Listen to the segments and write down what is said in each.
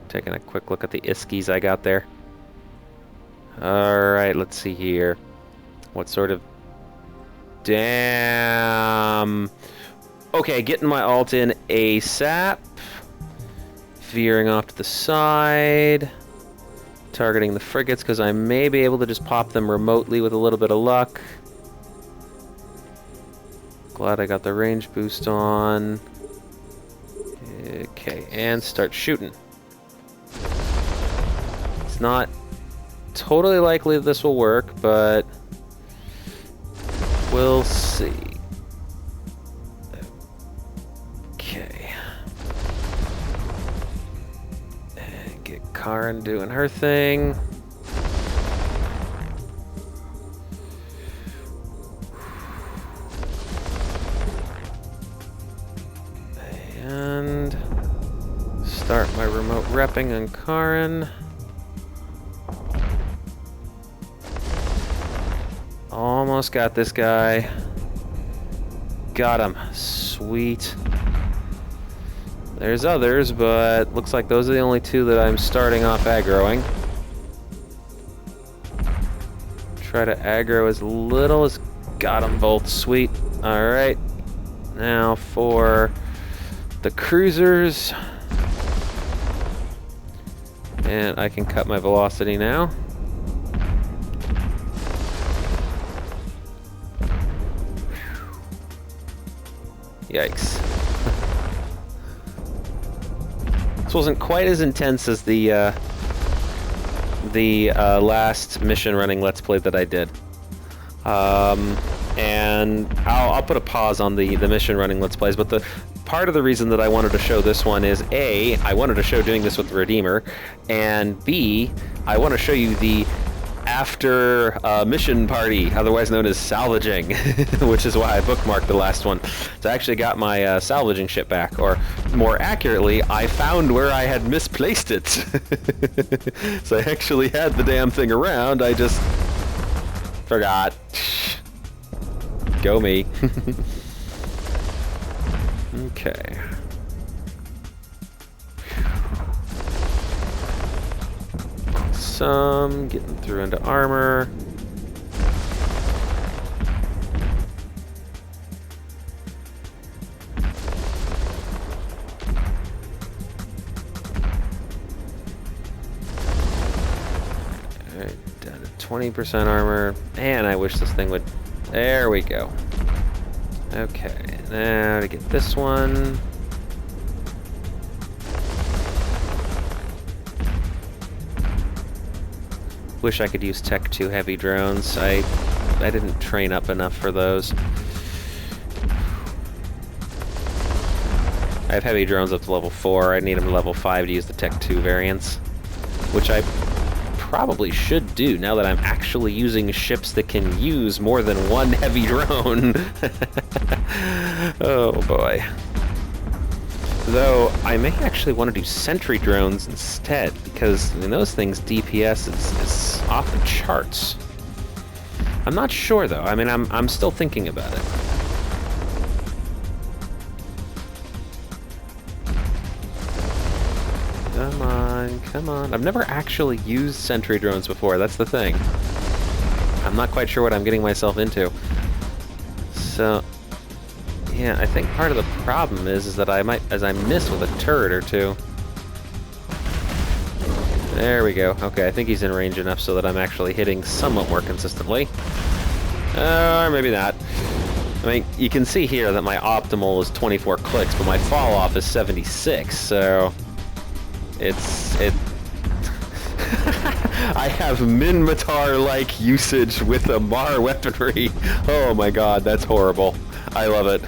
Taking a quick look at the Iskies I got there. Alright, let's see here. What sort of... Damn! Okay, getting my ult in ASAP. Veering off to the side. Targeting the frigates, because I may be able to just pop them remotely with a little bit of luck. Glad I got the range boost on. Okay, and start shooting. It's not totally likely that this will work, but we'll see. Okay. And get Karen doing her thing. And start my remote repping on Karen. Almost got this guy. Got him. Sweet. There's others, but looks like those are the only two that I'm starting off aggroing. Try to aggro as little as... Got them both. Sweet. Alright. Now for the cruisers. And I can cut my velocity now. Yikes. This wasn't quite as intense as the last mission running Let's Play that I did. And I'll put a pause on the mission running Let's Plays, but the part of the reason that I wanted to show this one is A, I wanted to show doing this with the Redeemer, and B, I want to show you the after mission party, otherwise known as salvaging, which is why I bookmarked the last one. So I actually got my salvaging ship back, or more accurately, I found where I had misplaced it. So I actually had the damn thing around, I just forgot. Go me. Okay. Some getting through into armor. Alright, down to 20% armor. Man, I wish this thing would... There we go. Okay, now to get this one. Wish I could use Tech 2 heavy drones. I didn't train up enough for those. I have heavy drones up to level 4. I need them to level 5 to use the Tech 2 variants. Which I probably should do now that I'm actually using ships that can use more than one heavy drone. Oh boy. Though, I may actually want to do sentry drones instead, because in those things, DPS is off the charts. I'm not sure, though. I mean, I'm still thinking about it. Come on, come on. I've never actually used sentry drones before, that's the thing. I'm not quite sure what I'm getting myself into. So... yeah, I think part of the problem is that I might, as I miss with a turret or two. There we go. Okay, I think he's in range enough so that I'm actually hitting somewhat more consistently. Or maybe not. I mean, you can see here that my optimal is 24 clicks, but my fall off is 76, so... I have Minmatar-like usage with the Mar weaponry. Oh my god, that's horrible. I love it.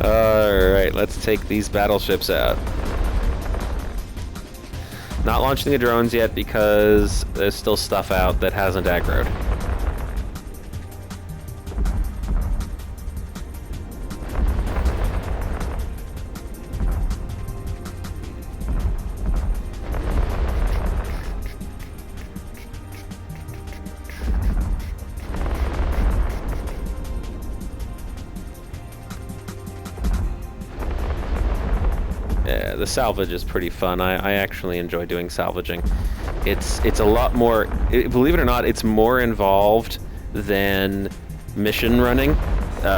Alright, let's take these battleships out. Not launching the drones yet because there's still stuff out that hasn't aggroed. Yeah, the salvage is pretty fun. I actually enjoy doing salvaging. It's a lot more, believe it or not, it's more involved than mission running.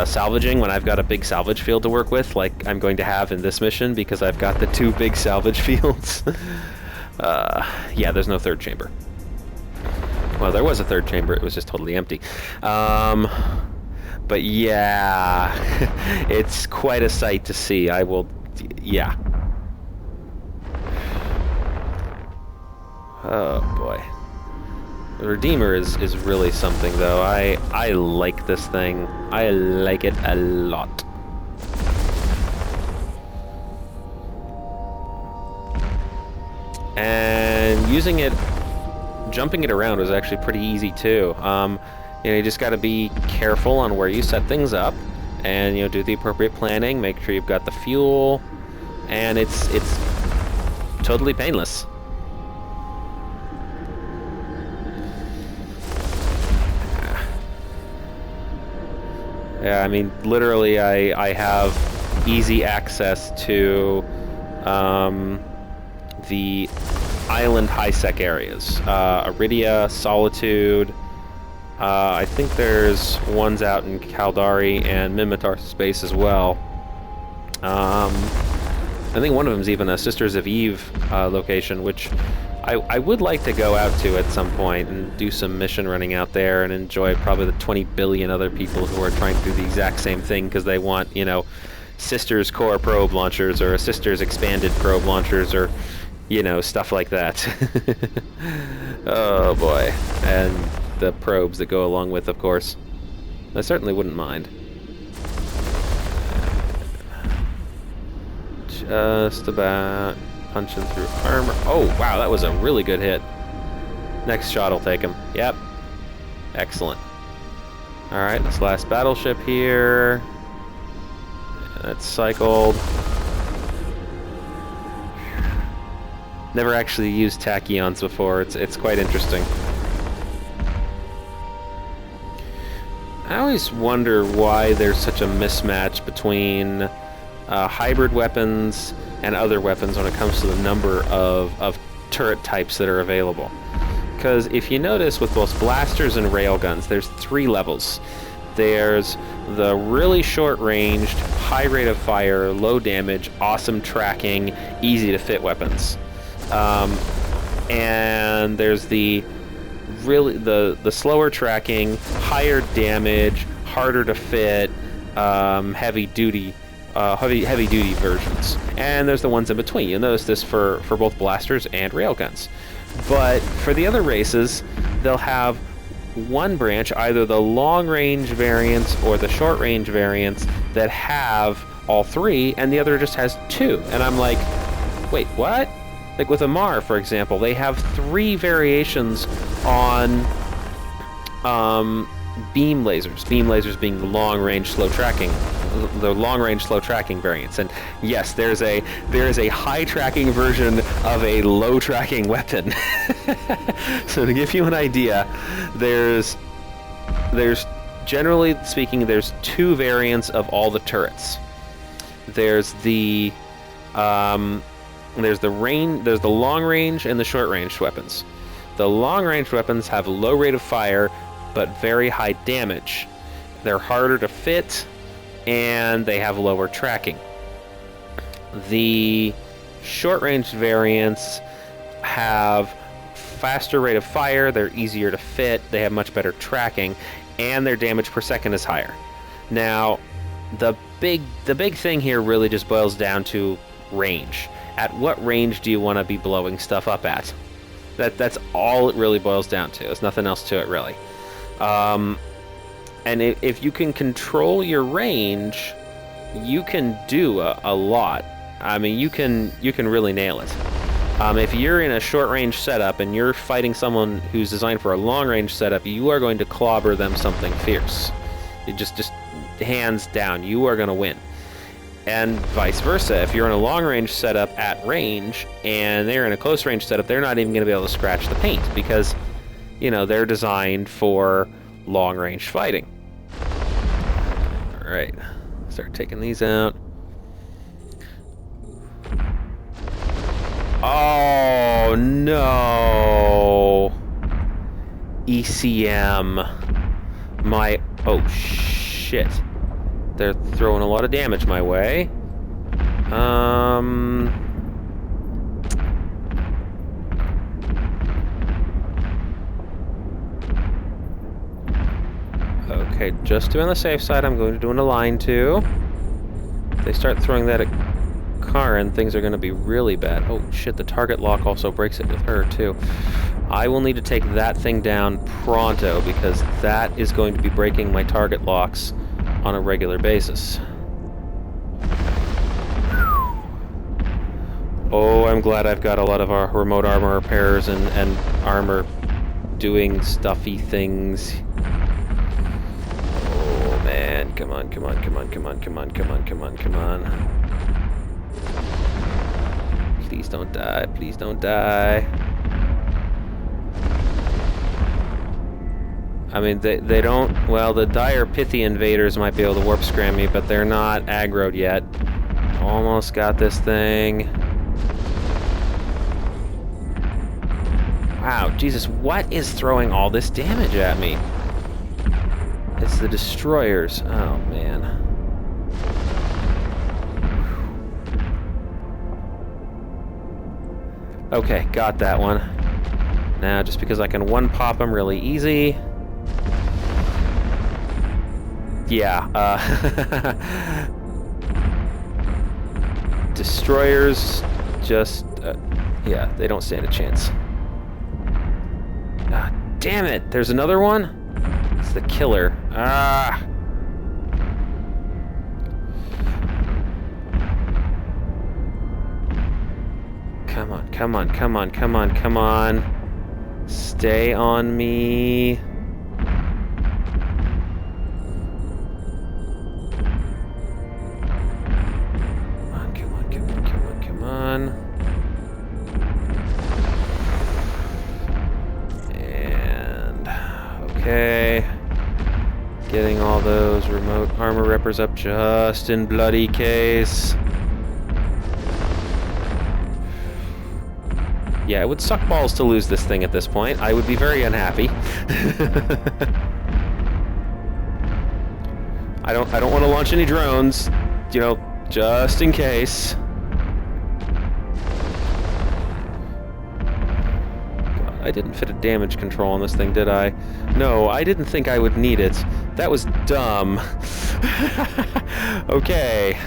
Salvaging, when I've got a big salvage field to work with, like I'm going to have in this mission, because I've got the 2 big salvage fields. Yeah, there's no third chamber. Well, there was a third chamber, it was just totally empty. But yeah, it's quite a sight to see. Yeah. Oh boy. The Redeemer is really something, though. I like this thing. I like it a lot. And using it, jumping it around was actually pretty easy too. You know, you just got to be careful on where you set things up, and you know, do the appropriate planning. Make sure you've got the fuel, and it's totally painless. Yeah, I mean, literally, I have easy access to the island high-sec areas. Iridia, Solitude, I think there's ones out in Caldari and Minmatar space as well. I think one of them is even a Sisters of Eve location, which I would like to go out to at some point and do some mission running out there and enjoy probably the 20 billion other people who are trying to do the exact same thing because they want, you know, Sisters Core probe launchers or a Sisters expanded probe launchers or, you know, stuff like that. Oh boy. And the probes that go along with, of course. I certainly wouldn't mind. Just about punching through armor. Oh, wow, that was a really good hit. Next shot will take him. Yep. Excellent. Alright, this last battleship here. That's cycled. Never actually used tachyons before. It's quite interesting. I always wonder why there's such a mismatch between hybrid weapons and other weapons when it comes to the number of turret types that are available. Because if you notice with both blasters and railguns, there's 3 levels. There's the really short-ranged, high rate of fire, low damage, awesome tracking, easy to fit weapons. And there's the slower tracking, higher damage, harder to fit, heavy duty versions. And there's the ones in between. You'll notice this for both blasters and railguns. But for the other races, they'll have one branch, either the long-range variants or the short-range variants, that have all 3, and the other just has 2. And I'm like, wait, what? Like with Amar, for example, they have 3 variations on beam lasers. Beam lasers being the long-range slow tracking variants. And yes, there is a high tracking version of a low tracking weapon. So to give you an idea, there's generally speaking, there's 2 variants of all the turrets. There's the long range and the short range weapons. The long range weapons have a low rate of fire but very high damage. They're harder to fit and they have lower tracking. The short range variants have faster rate of fire, they're easier to fit, they have much better tracking, and their damage per second is higher. Now, the big thing here really just boils down to range. At what range do you want to be blowing stuff up at? That's all it really boils down to. There's nothing else to it, really. And if you can control your range, you can do a lot. I mean, you can really nail it. If you're in a short-range setup and you're fighting someone who's designed for a long-range setup, you are going to clobber them something fierce. It just hands down, you are going to win. And vice versa, if you're in a long-range setup at range and they're in a close-range setup, they're not even going to be able to scratch the paint because, you know, they're designed for long-range fighting. Alright, start taking these out. Oh, no. ECM. Oh, shit. They're throwing a lot of damage my way. Okay, just to be on the safe side, I'm going to do an align to. If they start throwing that at Karen, things are going to be really bad. Oh, shit, the target lock also breaks it with her, too. I will need to take that thing down pronto, because that is going to be breaking my target locks on a regular basis. Oh, I'm glad I've got a lot of our remote armor repairers and armor doing stuffy things. Oh, man. Come on, come on, come on, come on, come on, come on, come on, come on. Please don't die, please don't die. I mean, they don't... Well, the dire pithy invaders might be able to warp scram me, but they're not aggroed yet. Almost got this thing. Wow, Jesus, what is throwing all this damage at me? It's the destroyers. Oh, man. Okay, got that one. Now, just because I can one-pop them really easy... Yeah, destroyers just... yeah, they don't stand a chance. Ah, damn it! There's another one? It's the killer. Ah! Come on, come on, come on, come on, come on. Stay on me. Come on, come on, come on, come on, come on. Okay. Getting all those remote armor reppers up just in bloody case. Yeah, it would suck balls to lose this thing at this point. I would be very unhappy. I don't want to launch any drones, you know, just in case. I didn't fit a damage control on this thing, did I? No, I didn't think I would need it. That was dumb. Okay.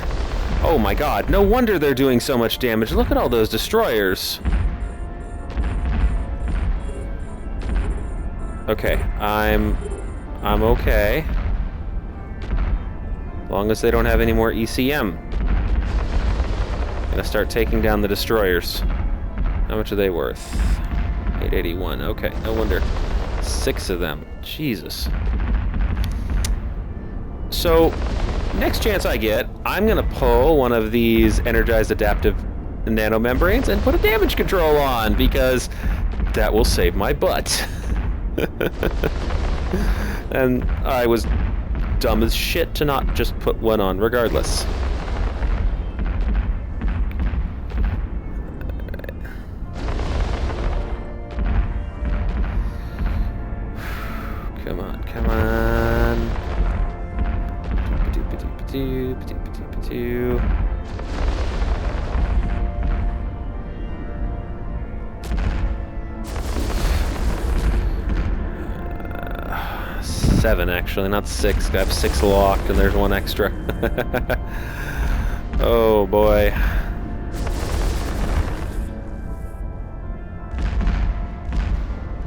Oh my god, no wonder they're doing so much damage. Look at all those destroyers. Okay, I'm okay. As long as they don't have any more ECM. I'm gonna start taking down the destroyers. How much are they worth? 881. Okay, no wonder. 6 of them. Jesus. So, next chance I get, I'm gonna pull one of these energized adaptive nanomembranes and put a damage control on, because that will save my butt. And I was dumb as shit to not just put one on regardless. Come on, come on. Ba-doo. 7, actually, not 6. I have 6 locked, and there's 1 extra. Oh, boy.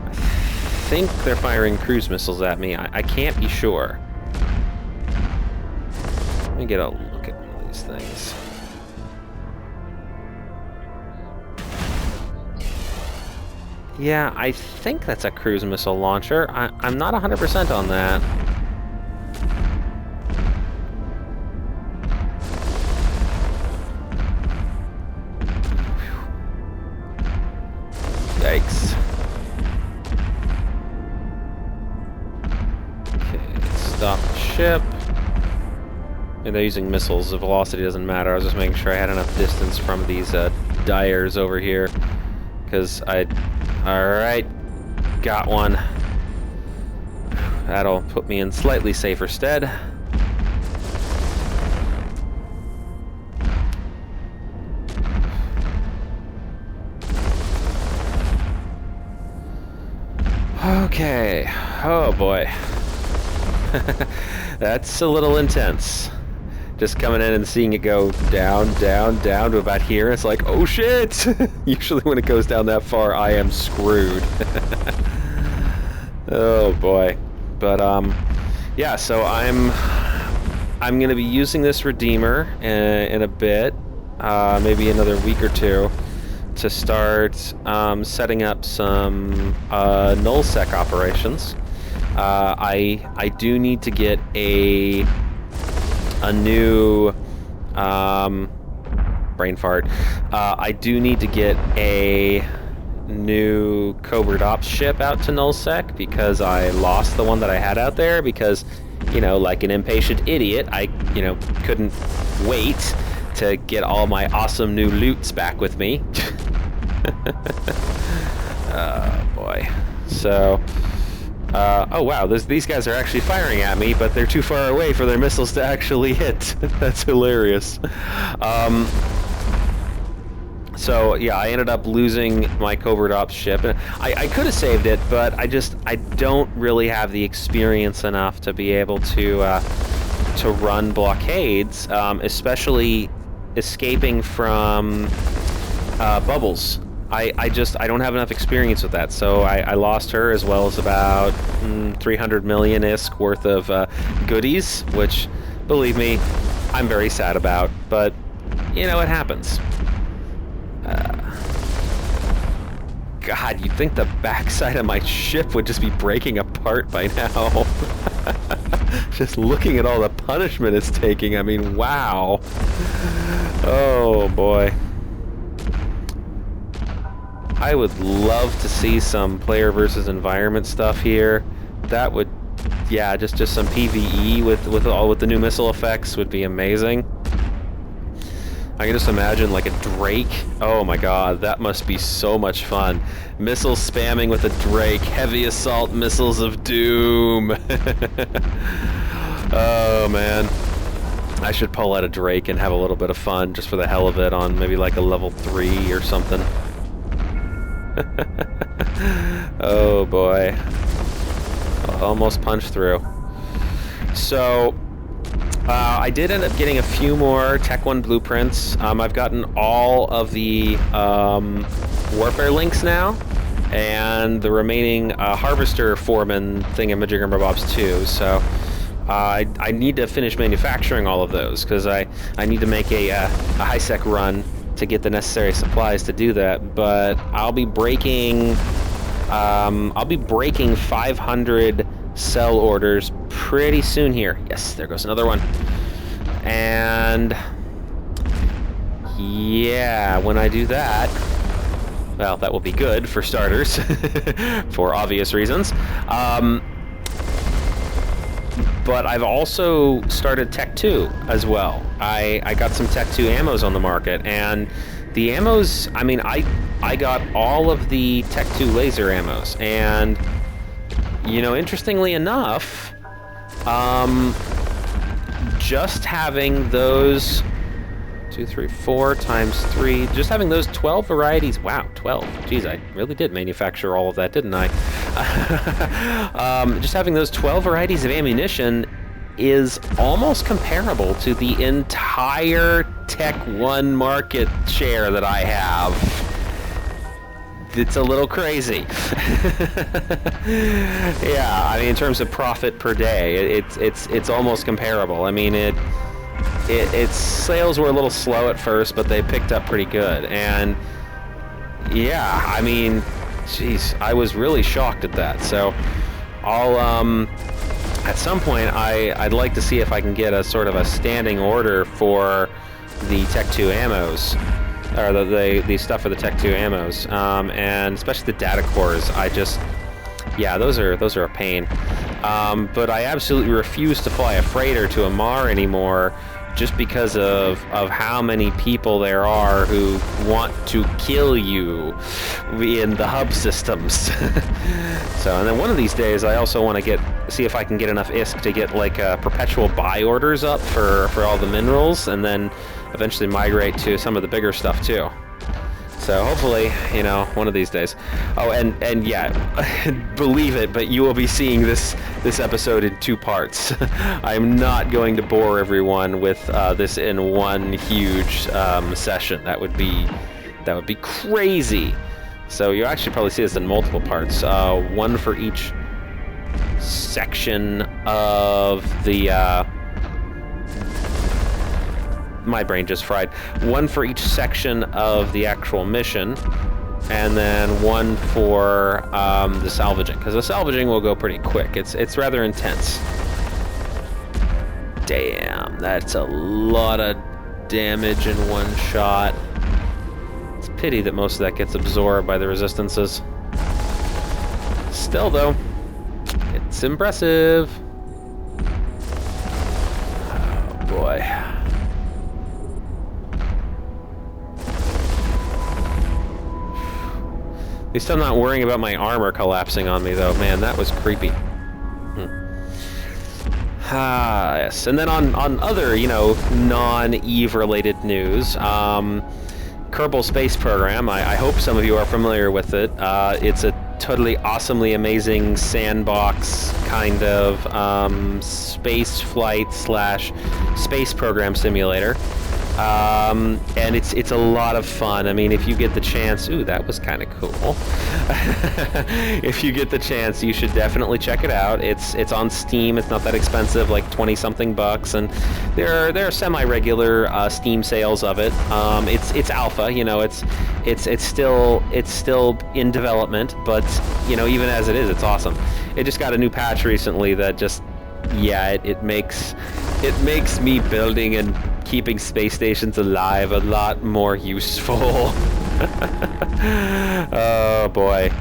I think they're firing cruise missiles at me. I can't be sure. Let me get a look at one of these things. Yeah, I think that's a cruise missile launcher. I'm not 100% on that. Yikes. Okay, stop the ship. And they're using missiles. The velocity doesn't matter. I was just making sure I had enough distance from these Dyers over here. Because alright, got one. That'll put me in slightly safer stead. Okay, oh boy. That's a little intense. Just coming in and seeing it go down, down, down to about here. It's like, oh shit! Usually when it goes down that far, I am screwed. Oh boy. But yeah. So I'm gonna be using this Redeemer in a bit, maybe another week or two, to start setting up some nullsec operations. I do need to get a new brain fart. I do need to get a new covert ops ship out to nullsec because I lost the one that I had out there because, you know, like an impatient idiot, I, you know, couldn't wait to get all my awesome new loots back with me. Oh boy. So oh wow, these guys are actually firing at me, but they're too far away for their missiles to actually hit. That's hilarious. So yeah, I ended up losing my covert ops ship. I could have saved it, but I don't really have the experience enough to be able to run blockades, especially escaping from bubbles. I don't have enough experience with that, so I lost her as well as about 300 million-isk worth of goodies, which, believe me, I'm very sad about, but, you know, it happens. God, you'd think the backside of my ship would just be breaking apart by now. Just looking at all the punishment it's taking, I mean, wow. Oh, boy. I would love to see some player versus environment stuff here. That would, yeah, just some PvE with the new missile effects would be amazing. I can just imagine like a Drake. Oh my god, that must be so much fun. Missile spamming with a Drake. Heavy assault missiles of doom. Oh man. I should pull out a Drake and have a little bit of fun just for the hell of it on maybe like a level 3 or something. Oh boy. Almost punched through. So I did end up getting a few more Tech 1 blueprints. I've gotten all of the warfare links now, and the remaining harvester foreman thingamajiggerbobs too. So I need to finish manufacturing all of those because I need to make a high-sec run to get the necessary supplies to do that. But I'll be breaking 500 cell orders pretty soon here. Yes, there goes another one. And yeah, when I do that, well, that will be good for starters, for obvious reasons. But I've also started Tech 2 as well. I got some Tech 2 ammos on the market, and the ammos, I mean, I got all of the Tech 2 laser ammos, and you know, interestingly enough, just having those 2, 3, 4 times 3, just having those 12 varieties, wow, 12, geez, I really did manufacture all of that, didn't I? Just having those 12 varieties of ammunition is almost comparable to the entire Tech 1 market share that I have. It's a little crazy. Yeah, I mean, in terms of profit per day, it's almost comparable. I mean, its sales were a little slow at first, but they picked up pretty good. And yeah, I mean, geez, I was really shocked at that. So I'll at some point I'd like to see if I can get a sort of a standing order for the Tech 2 ammos. Or the stuff for the Tech 2 ammos, and especially the data cores. Yeah, those are a pain. But I absolutely refuse to fly a freighter to Amar anymore just because of how many people there are who want to kill you in the hub systems. So, and then one of these days, I also want to see if I can get enough ISK to get like perpetual buy orders up for all the minerals, and then eventually migrate to some of the bigger stuff too. So hopefully, you know, one of these days. Oh, and yeah, believe it, but you will be seeing this episode in 2 parts. I'm not going to bore everyone with this in one huge session. That would be crazy. So you'll actually probably see this in multiple parts. One for each section of the. My brain just fried. One for each section of the actual mission, and then one for the salvaging, because the salvaging will go pretty quick. It's rather intense. Damn, that's a lot of damage in one shot. It's a pity that most of that gets absorbed by the resistances. Still, though, it's impressive. Oh boy. At least I'm not worrying about my armor collapsing on me, though. Man, that was creepy. Ah, yes. And then on other, you know, non-EVE related news, Kerbal Space Program, I hope some of you are familiar with it. It's a totally awesomely amazing sandbox kind of space flight / space program simulator. And it's a lot of fun. I mean, if you get the chance, ooh, that was kind of cool. If you get the chance, you should definitely check it out. It's on Steam. It's not that expensive, like 20-something bucks, and there are semi-regular Steam sales of it. It's alpha, you know. It's still in development, but you know, even as it is, it's awesome. It just got a new patch recently that just, yeah, it makes me building and keeping space stations alive a lot more useful. Oh boy.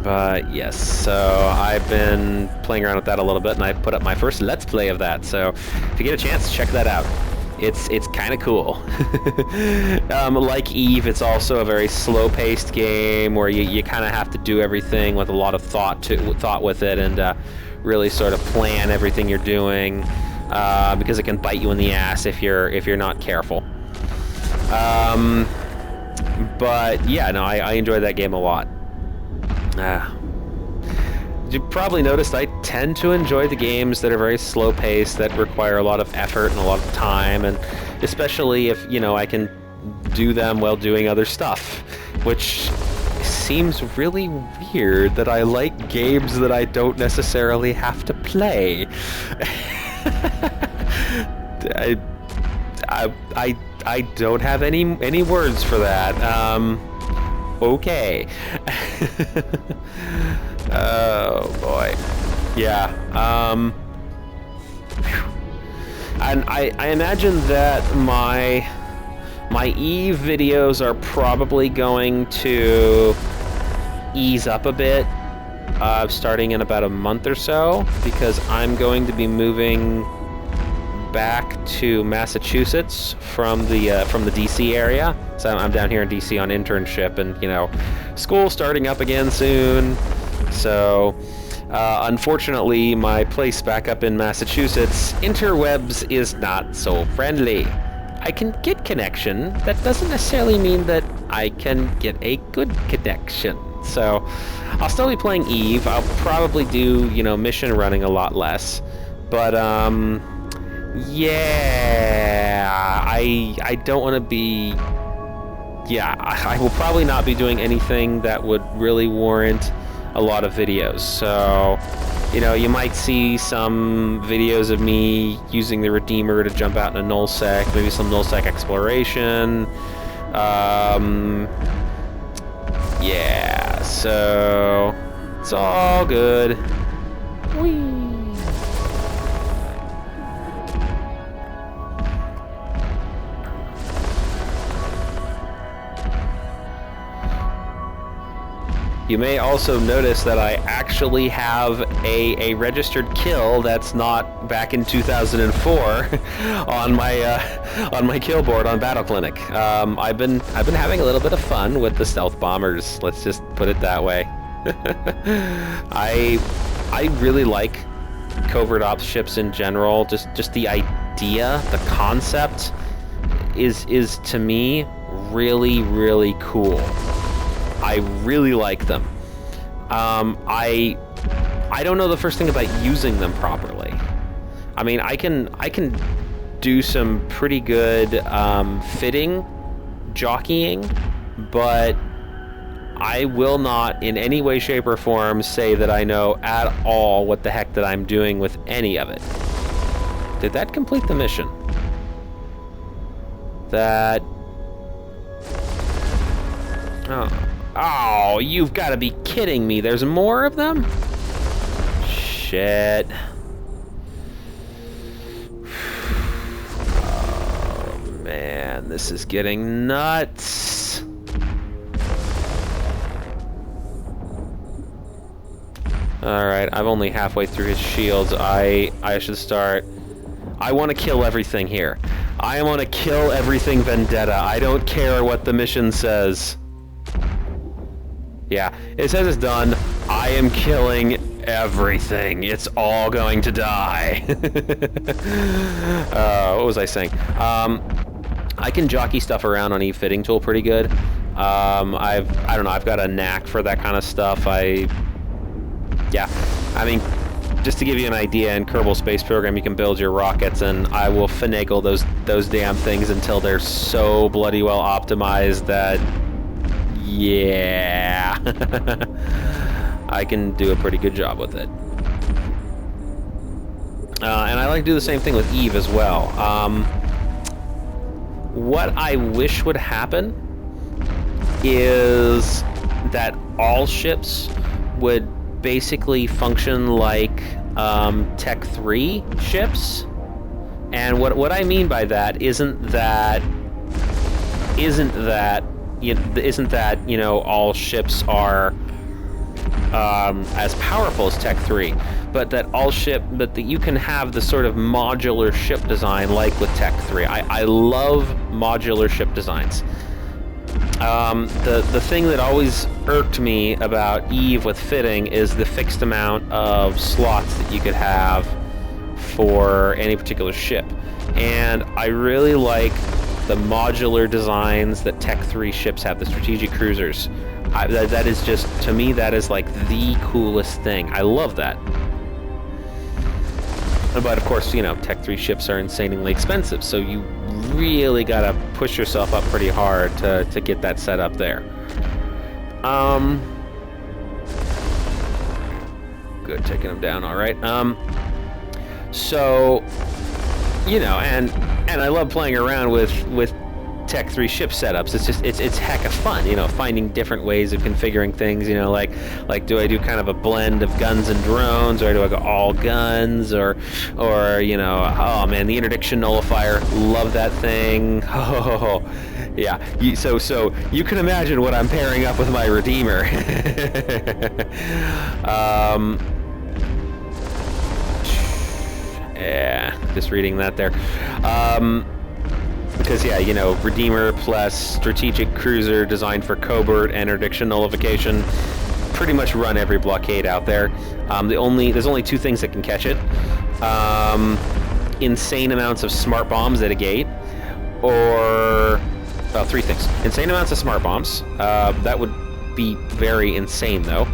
But yes, so I've been playing around with that a little bit, and I put up my first Let's Play of that, so if you get a chance, check that out. It's kind of cool. Like EVE, it's also a very slow-paced game where you kind of have to do everything with a lot of thought with it, and really sort of plan everything you're doing. Because it can bite you in the ass if you're not careful. But yeah, no, I enjoyed that game a lot. You probably noticed I tend to enjoy the games that are very slow-paced, that require a lot of effort and a lot of time, and especially if, you know, I can do them while doing other stuff, which seems really weird that I like games that I don't necessarily have to play. I don't have any words for that. Okay. Oh boy. Yeah. And I imagine that my EVE videos are probably going to ease up a bit starting in about a month or so, because I'm going to be moving back to Massachusetts from the DC area. So I'm down here in DC on internship, and you know, school starting up again soon. So unfortunately, my place back up in Massachusetts, interwebs is not so friendly. I can get connection. That doesn't necessarily mean that I can get a good connection. So I'll still be playing EVE. I'll probably do, you know, mission running a lot less. But yeah, I don't want to be. Yeah, I will probably not be doing anything that would really warrant a lot of videos. So, you know, you might see some videos of me using the Redeemer to jump out in a nullsec, maybe some nullsec exploration. Yeah, so it's all good. Whee! You may also notice that I actually have a registered kill that's not back in 2004 on my kill board on Battle Clinic. I've been having a little bit of fun with the stealth bombers. Let's just put it that way. I really like covert ops ships in general. Just the idea, the concept is to me really, really cool. I really like them. I don't know the first thing about using them properly. I mean, I can do some pretty good fitting, jockeying, but I will not in any way, shape, or form say that I know at all what the heck that I'm doing with any of it. Did that complete the mission? That... Oh, you've got to be kidding me. There's more of them? Shit. Oh, man, this is getting nuts. Alright, I'm only halfway through his shields. I should start... I want to kill everything here. I want to kill everything Vendetta. I don't care what the mission says. Yeah, it says it's done. I am killing everything. It's all going to die. What was I saying? I can jockey stuff around on E-Fitting Tool pretty good. I don't know, I've got a knack for that kind of stuff. Yeah, I mean, just to give you an idea, in Kerbal Space Program you can build your rockets, and I will finagle those damn things until they're so bloody well optimized that, yeah, I can do a pretty good job with it. And I like to do the same thing with Eve as well. What I wish would happen is that all ships would basically function like Tech 3 ships. And what I mean by that isn't that you know all ships are as powerful as Tech 3, but that you can have the sort of modular ship design like with Tech 3. I love modular ship designs. The thing that always irked me about Eve with fitting is the fixed amount of slots that you could have for any particular ship. And I really like the modular designs that Tech 3 ships have, the strategic cruisers. That is just, to me, that is like the coolest thing. I love that. But of course, you know, Tech 3 ships are insanely expensive, so you really gotta push yourself up pretty hard to get that set up there. Good, taking them down all right. So, you know, and I love playing around with Tech 3 ship setups. It's just it's heck of fun, you know, finding different ways of configuring things, you know, like do I do kind of a blend of guns and drones, or do I go all guns, or you know, oh man, the interdiction nullifier, love that thing. Oh yeah, so you can imagine what I'm pairing up with my Redeemer. Yeah, just reading that there. Because, yeah, you know, Redeemer plus strategic cruiser designed for covert and interdiction nullification pretty much run every blockade out there. There's only two things that can catch it. Insane amounts of smart bombs at a gate, or... well, three things. Insane amounts of smart bombs. That would be very insane, though.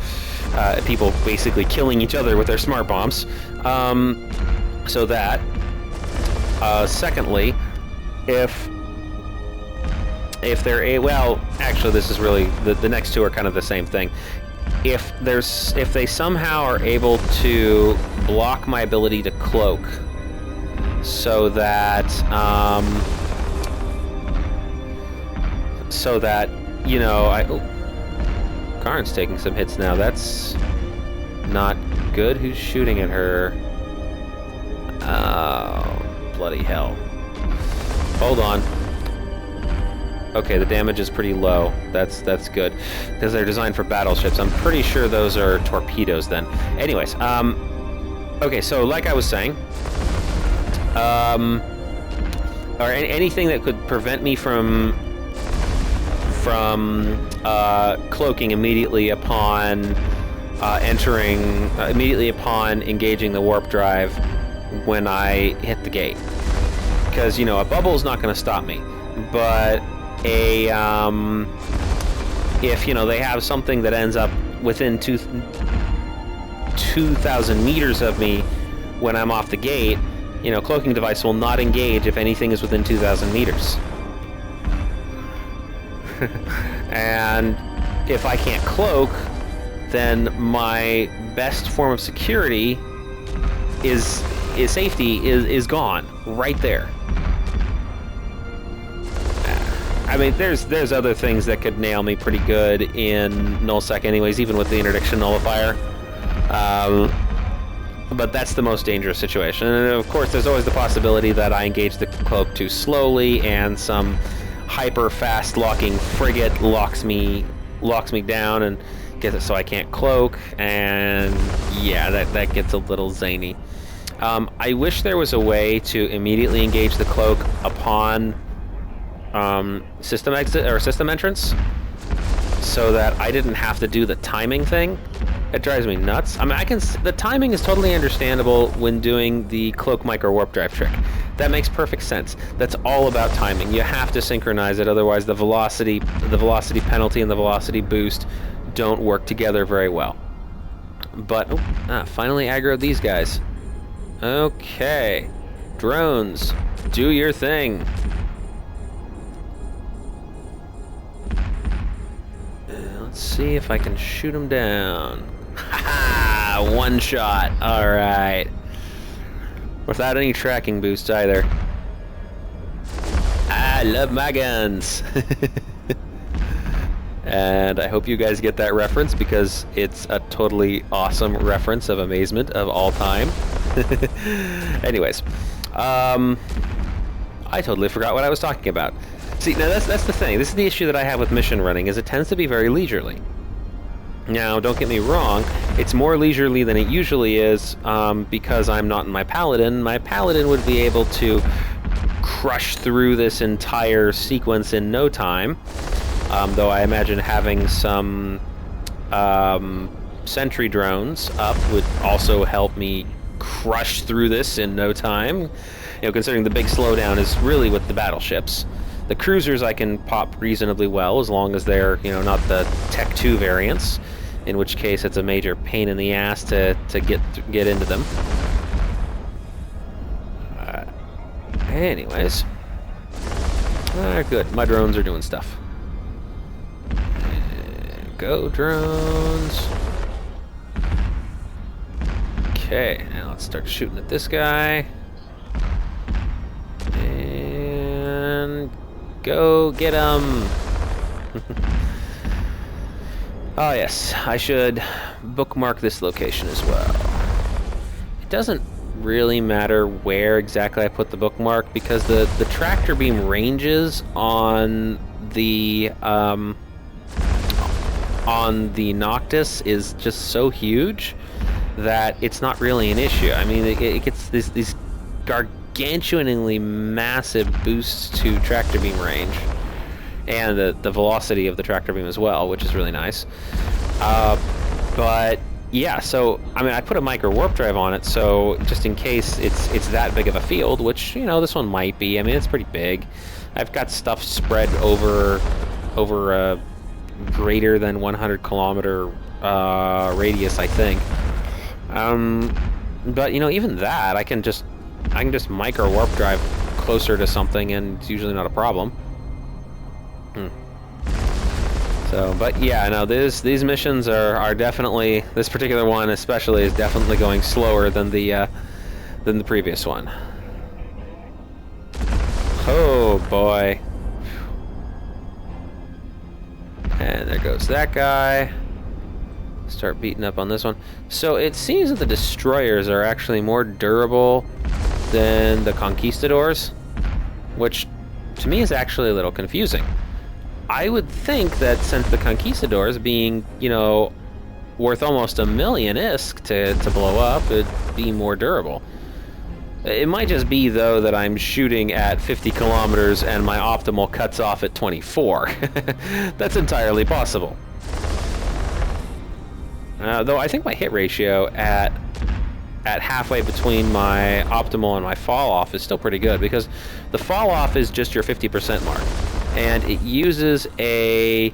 People basically killing each other with their smart bombs. So that. Secondly, if they're well, actually, this is really the next two are kind of the same thing. If they somehow are able to block my ability to cloak, so that you know, Karn's taking some hits now. That's not good. Who's shooting at her? Oh, bloody hell. Hold on. Okay, the damage is pretty low. That's good. Because they're designed for battleships. I'm pretty sure those are torpedoes then. Anyways, okay, so like I was saying, or anything that could prevent me from cloaking immediately upon immediately upon engaging the warp drive when I hit the gate. Because, you know, a bubble is not going to stop me, but if, you know, they have something that ends up within 2,000 meters of me when I'm off the gate, you know, cloaking device will not engage if anything is within 2,000 meters. And if I can't cloak, then my best form of security is gone right there. I mean, there's other things that could nail me pretty good in nullsec anyways, even with the interdiction nullifier. But that's the most dangerous situation. And of course, there's always the possibility that I engage the cloak too slowly and some hyper fast locking frigate locks me down and gets it so I can't cloak, and yeah, that gets a little zany. I wish there was a way to immediately engage the cloak upon system exit or system entrance, so that I didn't have to do the timing thing. It drives me nuts. I mean, the timing is totally understandable when doing the cloak micro warp drive trick. That makes perfect sense. That's all about timing. You have to synchronize it, otherwise the velocity penalty and the velocity boost don't work together very well. But finally aggroed these guys. Okay, drones, do your thing. Let's see if I can shoot them down. Ha! One shot. All right. Without any tracking boost either. I love my guns. And I hope you guys get that reference, because it's a totally awesome reference of amazement of all time. Anyways, I totally forgot what I was talking about. See, now that's the thing. This is the issue that I have with mission running, is it tends to be very leisurely. Now, don't get me wrong, it's more leisurely than it usually is, because I'm not in my Paladin. My Paladin would be able to crush through this entire sequence in no time, though I imagine having some sentry drones up would also help me crush through this in no time. You know, considering the big slowdown is really with the battleships. The cruisers I can pop reasonably well, as long as they're, you know, not the Tech 2 variants, in which case it's a major pain in the ass to get into them. Anyways. Good. My drones are doing stuff. Go, drones. Okay, now let's start shooting at this guy. And go get him. Oh yes, I should bookmark this location as well. It doesn't really matter where exactly I put the bookmark, because the tractor beam ranges on the Noctis is just so huge that it's not really an issue. I mean, it gets these gargantuanly massive boosts to tractor beam range, and the velocity of the tractor beam as well, which is really nice. But yeah, so I mean, I put a micro warp drive on it, so just in case it's that big of a field, which, you know, this one might be. I mean, it's pretty big. I've got stuff spread over a greater than 100 kilometer radius, I think. But you know, even that, I can just micro warp drive closer to something, and it's usually not a problem. So, but yeah, no, these missions are definitely, this particular one especially is definitely going slower than the previous one. Oh boy. And there goes that guy. Start beating up on this one. So it seems that the destroyers are actually more durable than the conquistadors, which to me is actually a little confusing. I would think that since the Conquistadors being, you know, worth almost 1,000,000 ISK to blow up, it'd be more durable. It might just be, though, that I'm shooting at 50 kilometers and my optimal cuts off at 24. That's entirely possible. Though I think my hit ratio at halfway between my optimal and my fall off is still pretty good, because the fall off is just your 50% mark, and it uses an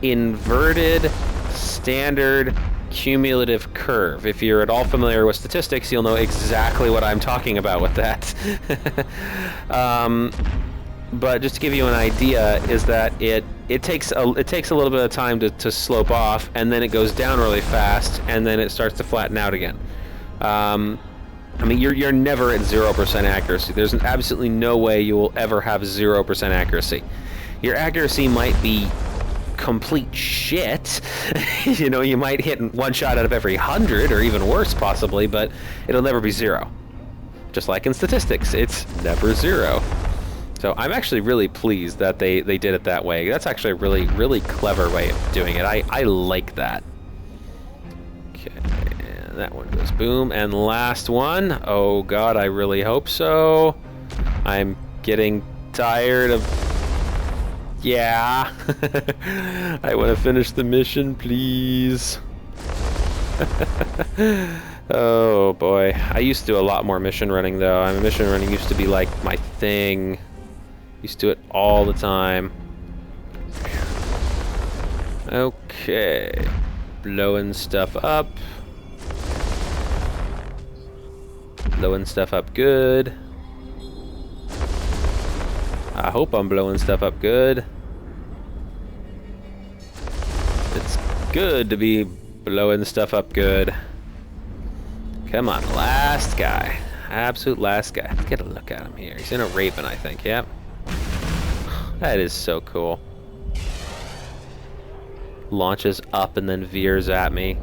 inverted standard cumulative curve. If you're at all familiar with statistics, you'll know exactly what I'm talking about with that. But just to give you an idea, is that it takes a little bit of time to slope off, and then it goes down really fast, and then it starts to flatten out again. I mean, you're never at 0% accuracy. There's absolutely no way you will ever have 0% accuracy. Your accuracy might be complete shit. You know, you might hit one shot out of every 100, or even worse possibly, but it'll never be 0. Just like in statistics, it's never 0. So I'm actually really pleased that they did it that way. That's actually a really, really clever way of doing it. I like that. Okay, and that one goes boom. And last one. Oh god, I really hope so. I'm getting tired of... Yeah. I want to finish the mission, please. Oh boy. I used to do a lot more mission running, though. I mean, mission running used to be like my thing. Used to do it all the time. Okay. Blowing stuff up. Blowing stuff up good. I hope I'm blowing stuff up good. It's good to be blowing stuff up good. Come on, last guy. Absolute last guy. Let's get a look at him here. He's in a Raven, I think. Yep. That is so cool. Launches up and then veers at me.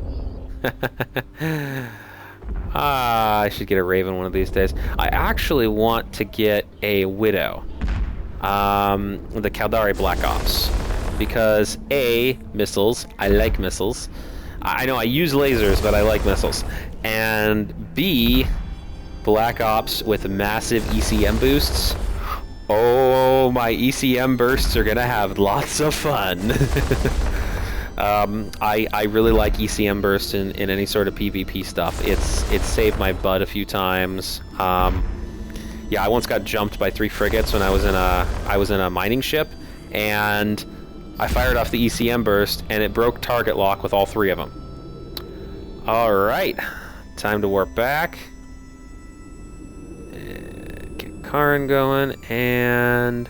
I should get a Raven one of these days. I actually want to get a Widow. The Caldari Black Ops. Because A, missiles. I like missiles. I know I use lasers, but I like missiles. And B, Black Ops with massive ECM boosts. Oh, my ECM bursts are gonna have lots of fun. I really like ECM bursts in any sort of PvP stuff. It's saved my butt a few times. Yeah, I once got jumped by 3 frigates when I was in a mining ship, and I fired off the ECM burst, and it broke target lock with all 3 of them. All right, time to warp back. Karin going, and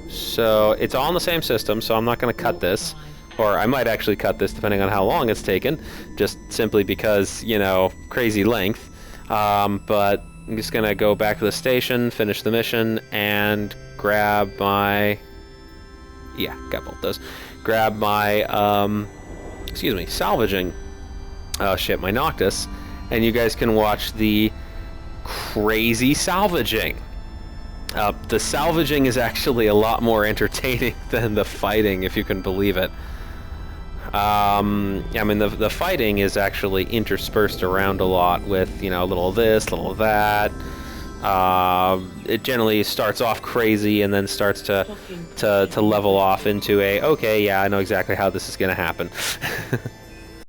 so it's all on the same system, so I'm not going to cut this, or I might actually cut this depending on how long it's taken, just simply because, you know, crazy length. But I'm just going to go back to the station, finish the mission, and grab my... Yeah, got both those. Grab my, excuse me, salvaging, oh shit, my Noctis, and you guys can watch the crazy salvaging. The salvaging is actually a lot more entertaining than the fighting, if you can believe it. I mean, the fighting is actually interspersed around a lot with, you know, a little of this, a little of that. It generally starts off crazy and then starts to level off into a, okay, yeah, I know exactly how this is going to happen.